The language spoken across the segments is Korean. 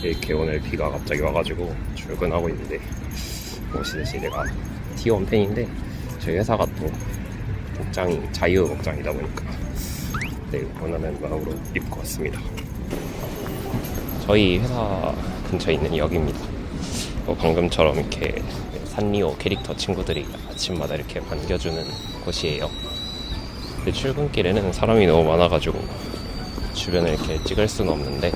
이렇게 오늘 비가 갑자기 와가지고 출근하고 있는데, 보시듯이 내가 T1 팬인데 저희 회사가 또 복장이 자유 복장이다 보니까 네, 원하는 마음으로 입고 왔습니다. 저희 회사 근처에 있는 역입니다. 방금처럼 이렇게 산리오 캐릭터 친구들이 아침마다 이렇게 반겨주는 곳이에요. 근데 출근길에는 사람이 너무 많아가지고 주변을 이렇게 찍을 수는 없는데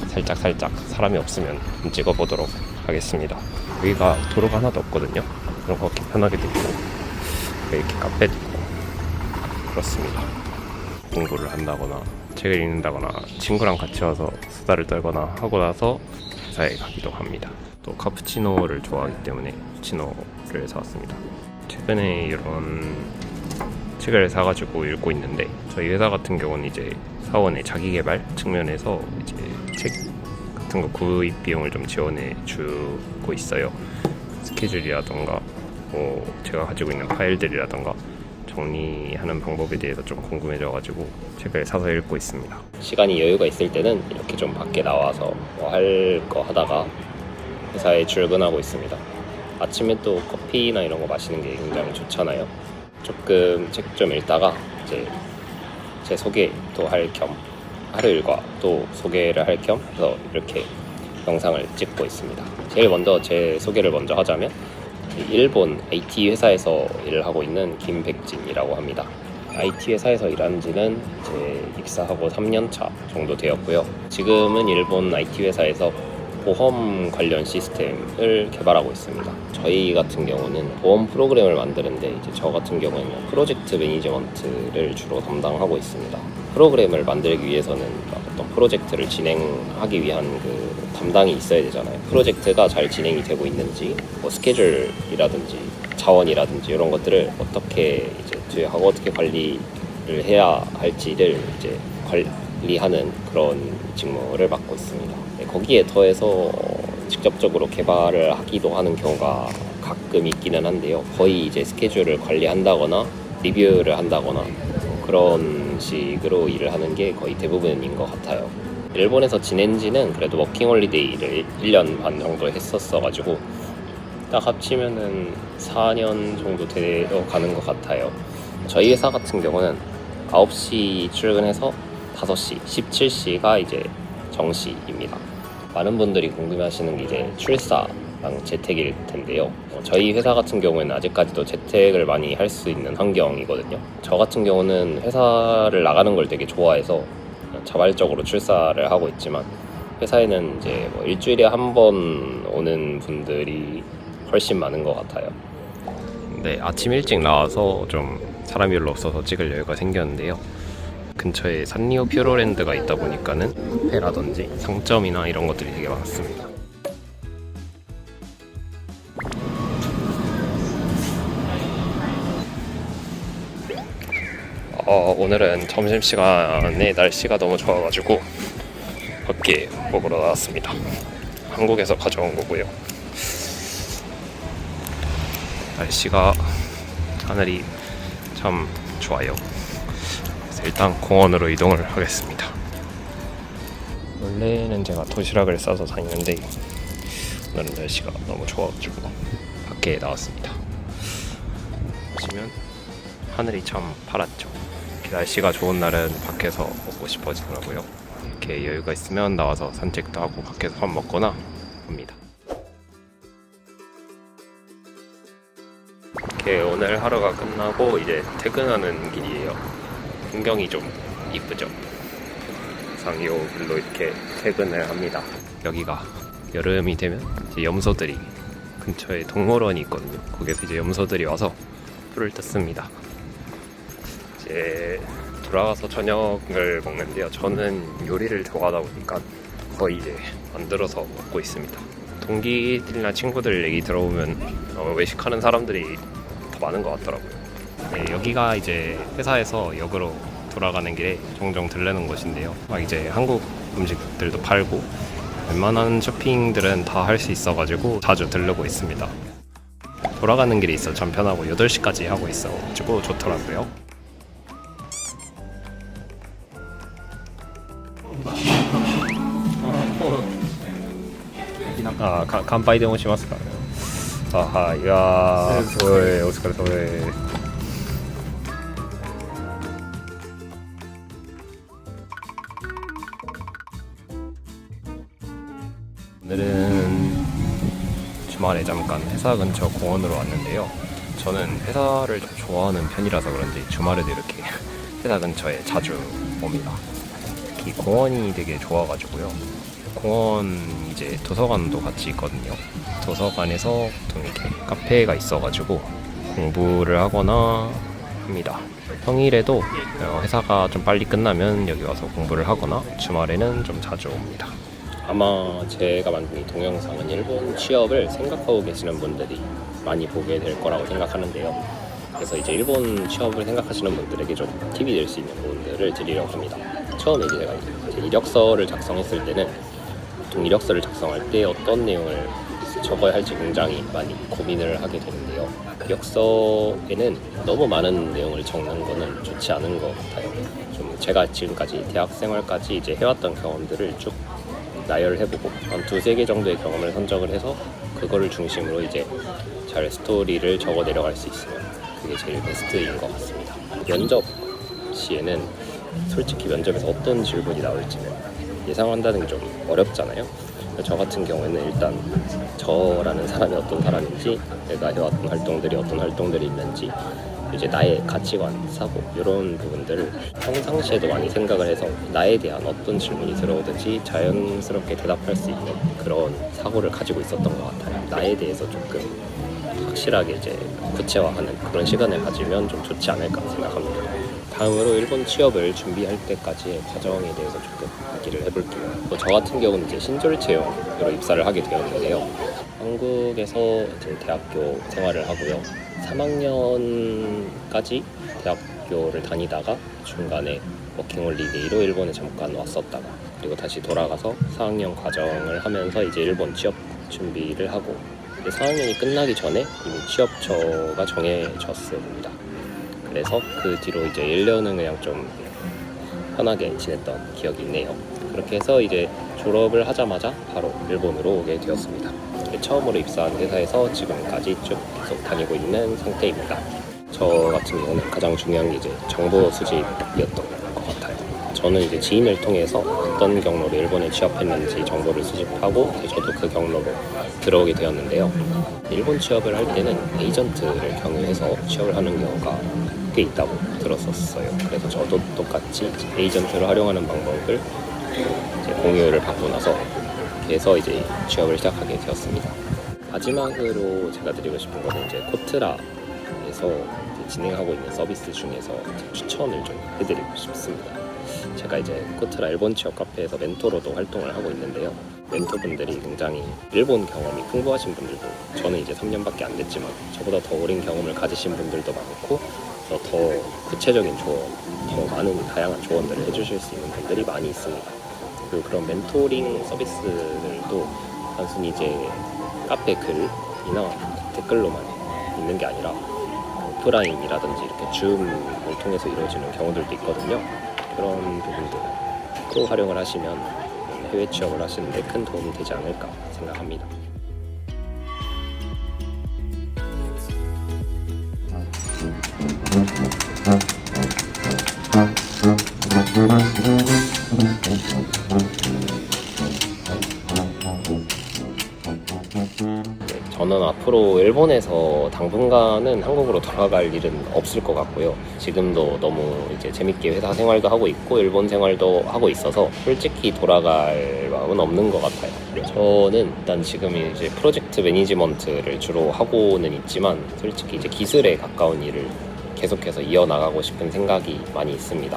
살짝 사람이 없으면 좀 찍어보도록 하겠습니다. 여기가 도로가 하나도 없거든요. 그럼 걷기 편하게도 있고 이렇게 카페도 있고 그렇습니다. 공부를 한다거나 책을 읽는다거나 친구랑 같이 와서 수다를 떨거나 하고 나서 회사에 가기도 합니다. 또 카푸치노를 좋아하기 때문에 카푸치노를 사왔습니다. 최근에 이런 책을 사가지고 읽고 있는데, 저희 회사 같은 경우는 이제 사원의 자기개발 측면에서 이제 책 같은 거 구입 비용을 좀 지원해 주고 있어요. 스케줄이라던가 제가 가지고 있는 파일들이라던가 정리하는 방법에 대해서 좀 궁금해져가지고 책을 사서 읽고 있습니다. 시간이 여유가 있을 때는 이렇게 좀 밖에 나와서 뭐 할 거 하다가 회사에 출근하고 있습니다. 아침에 또 커피나 이런 거 마시는 게 굉장히 좋잖아요. 조금 책 좀 읽다가 이제 제 소개도 할 겸 하루 일과 또 소개를 할 겸 해서 이렇게 영상을 찍고 있습니다. 제일 먼저 제 소개를 먼저 하자면 일본 IT 회사에서 일을 하고 있는 김백진이라고 합니다. IT 회사에서 일한 지는 이제 입사하고 3년차 정도 되었고요. 지금은 일본 IT 회사에서 보험 관련 시스템을 개발하고 있습니다. 저희 같은 경우는 보험 프로그램을 만드는데, 이제 저 같은 경우는 프로젝트 매니지먼트를 주로 담당하고 있습니다. 프로그램을 만들기 위해서는 어떤 프로젝트를 진행하기 위한 그 담당이 있어야 되잖아요. 프로젝트가 잘 진행이 되고 있는지, 뭐 스케줄이라든지 자원이라든지 이런 것들을 어떻게 이제 투여하고 어떻게 관리를 해야 할지를 이제 관리하는 그런 직무를 맡고 있습니다. 거기에 더해서 직접적으로 개발을 하기도 하는 경우가 가끔 있기는 한데요. 거의 이제 스케줄을 관리한다거나 리뷰를 한다거나 그런 식으로 일을 하는 게 거의 대부분인 것 같아요. 일본에서 지낸 지는 그래도 워킹홀리데이를 1년 반 정도 했었어가지고 딱 합치면은 4년 정도 되어 가는 것 같아요. 저희 회사 같은 경우는 9시 출근해서 5시, 17시가 이제 정시입니다. 많은 분들이 궁금해하시는 게 이제 출사랑 재택일 텐데요. 저희 회사 같은 경우에는 아직까지도 재택을 많이 할 수 있는 환경이거든요. 저 같은 경우는 회사를 나가는 걸 되게 좋아해서 자발적으로 출사를 하고 있지만, 회사에는 이제 뭐 일주일에 한 번 오는 분들이 훨씬 많은 것 같아요. 네, 아침 일찍 나와서 좀 사람이 별로 없어서 찍을 여유가 생겼는데요. 근처에 산리오 퓨어랜드가 있다 보니까는 카페라든지 상점이나 이런 것들이 되게 많습니다. 오늘은 점심시간에 날씨가 너무 좋아가지고 밖에 먹으러 나왔습니다. 한국에서 가져온 거고요. 날씨가 하늘이 참 좋아요. 일단 공원으로 이동을 하겠습니다. 원래는 제가 도시락을 싸서 다니는데 오늘은 날씨가 너무 좋아가지고 밖에 나왔습니다. 보시면 하늘이 참 파랗죠. 날씨가 좋은 날은 밖에서 먹고 싶어지더라고요. 이렇게 여유가 있으면 나와서 산책도 하고 밖에서 밥 먹거나 합니다. 이렇게 오늘 하루가 끝나고 이제 퇴근하는 길이에요. 풍경이 좀 이쁘죠. 항상 이 길로 이렇게 퇴근을 합니다. 여기가 여름이 되면 이제 염소들이, 근처에 동물원이 있거든요. 거기서 이제 염소들이 와서 풀을 뜯습니다. 이제 돌아가서 저녁을 먹는데요. 저는 요리를 좋아하다 보니까 거의 이제 만들어서 먹고 있습니다. 동기들이나 친구들 얘기 들어보면 외식하는 사람들이 더 많은 것 같더라고요. 네, 여기가 이제 회사에서 역으로 돌아가는 길에 종종 들르는 곳인데요. 막 이제 한국 음식들도 팔고 웬만한 쇼핑들은 다 할 수 있어가지고 자주 들르고 있습니다. 돌아가는 길에 있어 참 편하고 8시까지 하고 있어가지고 좋더라고요. あ、乾杯でもしますか。あ、はい、いやー、すごいお疲れ様です。오늘은 주말에 잠깐 회사 근처 공원으로 왔는데요. 저는 회사를 좀 좋아하는 편이라서 그런지 주말에도 이렇게 회사 근처에 자주 옵니다. 이 공원이 되게 좋아가지고요. 공원 이제 도서관도 같이 있거든요. 도서관에서 보통 이렇게 카페가 있어가지고 공부를 하거나 합니다. 평일에도 회사가 좀 빨리 끝나면 여기 와서 공부를 하거나 주말에는 좀 자주 옵니다. 아마 제가 만든 이 동영상은 일본 취업을 생각하고 계시는 분들이 많이 보게 될 거라고 생각하는데요. 그래서 이제 일본 취업을 생각하시는 분들에게 좀 팁이 될 수 있는 부분들을 드리려고 합니다. 처음에 이제 제가 이제 이력서를 작성했을 때는 보통 이력서를 작성할 때 어떤 내용을 적어야 할지 굉장히 많이 고민을 하게 되는데요. 이력서에는 너무 많은 내용을 적는 거는 좋지 않은 것 같아요. 좀 제가 지금까지 대학 생활까지 이제 해왔던 경험들을 쭉 나열해보고 한 2-3개 정도의 경험을 선적을 해서 그거를 중심으로 이제 잘 스토리를 적어 내려갈 수 있으면 그게 제일 베스트인 것 같습니다. 면접 시에는 솔직히 면접에서 어떤 질문이 나올지는 예상한다는 게 좀 어렵잖아요. 저 같은 경우에는 일단 저라는 사람이 어떤 사람인지, 내가 해왔던 활동들이 어떤 활동들이 있는지, 이제 나의 가치관, 사고 이런 부분들을 평상시에도 많이 생각을 해서 나에 대한 어떤 질문이 들어오든지 자연스럽게 대답할 수 있는 그런 사고를 가지고 있었던 것 같아요. 나에 대해서 조금 확실하게 이제 구체화하는 그런 시간을 가지면 좀 좋지 않을까 생각합니다. 다음으로 일본 취업을 준비할 때까지의 과정에 대해서 조금 얘기를 해볼게요. 저 같은 경우는 이제 신졸 채용으로 입사를 하게 되었는데요. 한국에서 이제 대학교 생활을 하고요. 3학년까지 대학교를 다니다가 중간에 워킹홀리데이로 일본에 잠깐 왔었다가 그리고 다시 돌아가서 4학년 과정을 하면서 이제 일본 취업 준비를 하고 4학년이 끝나기 전에 이미 취업처가 정해졌습니다. 그래서 그 뒤로 이제 1년은 그냥 좀 편하게 지냈던 기억이 있네요. 그렇게 해서 이제 졸업을 하자마자 바로 일본으로 오게 되었습니다. 처음으로 입사한 회사에서 지금까지 쭉 계속 다니고 있는 상태입니다. 저 같은 경우는 가장 중요한 게 이제 정보 수집이었던 것 같아요. 저는 이제 지인을 통해서 어떤 경로로 일본에 취업했는지 정보를 수집하고 저도 그 경로로 들어오게 되었는데요. 일본 취업을 할 때는 에이전트를 경유해서 취업을 하는 경우가 꽤 있다고 들었었어요. 그래서 저도 똑같이 에이전트를 활용하는 방법을 이제 공유를 받고 나서 해서 이제 취업을 시작하게 되었습니다. 마지막으로 제가 드리고 싶은 거는 이제 코트라에서 진행하고 있는 서비스 중에서 추천을 좀 해드리고 싶습니다. 제가 이제 코트라 일본 취업 카페에서 멘토로도 활동을 하고 있는데요. 멘토분들이 굉장히 일본 경험이 풍부하신 분들도, 저는 이제 3년밖에 안 됐지만 저보다 더 오랜 경험을 가지신 분들도 많고 더 구체적인 조언, 더 많은 다양한 조언들을 해주실 수 있는 분들이 많이 있습니다. 그리고 그런 멘토링 서비스들도 단순히 이제 카페 글이나 댓글로만 있는 게 아니라 오프라인이라든지 이렇게 줌을 통해서 이루어지는 경우들도 있거든요. 그런 부분들도 활용을 하시면 해외 취업을 하시는데 큰 도움이 되지 않을까 생각합니다. 저는 앞으로 일본에서 당분간은 한국으로 돌아갈 일은 없을 것 같고요. 지금도 너무 이제 재밌게 회사 생활도 하고 있고 일본 생활도 하고 있어서 솔직히 돌아갈 마음은 없는 것 같아요. 저는 일단 지금 이제 프로젝트 매니지먼트를 주로 하고는 있지만 솔직히 이제 기술에 가까운 일을 계속해서 이어나가고 싶은 생각이 많이 있습니다.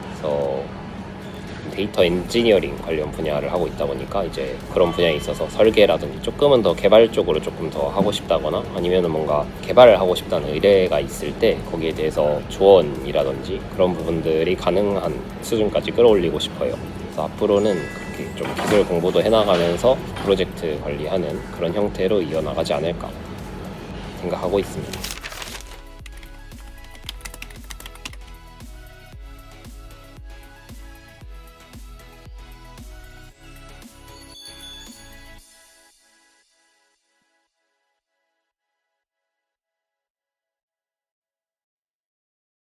그래서 데이터 엔지니어링 관련 분야를 하고 있다 보니까 이제 그런 분야에 있어서 설계라든지 조금은 더 개발 쪽으로 조금 더 하고 싶다거나 아니면 뭔가 개발을 하고 싶다는 의뢰가 있을 때 거기에 대해서 조언이라든지 그런 부분들이 가능한 수준까지 끌어올리고 싶어요. 그래서 앞으로는 그렇게 좀 기술 공부도 해나가면서 프로젝트 관리하는 그런 형태로 이어나가지 않을까 생각하고 있습니다.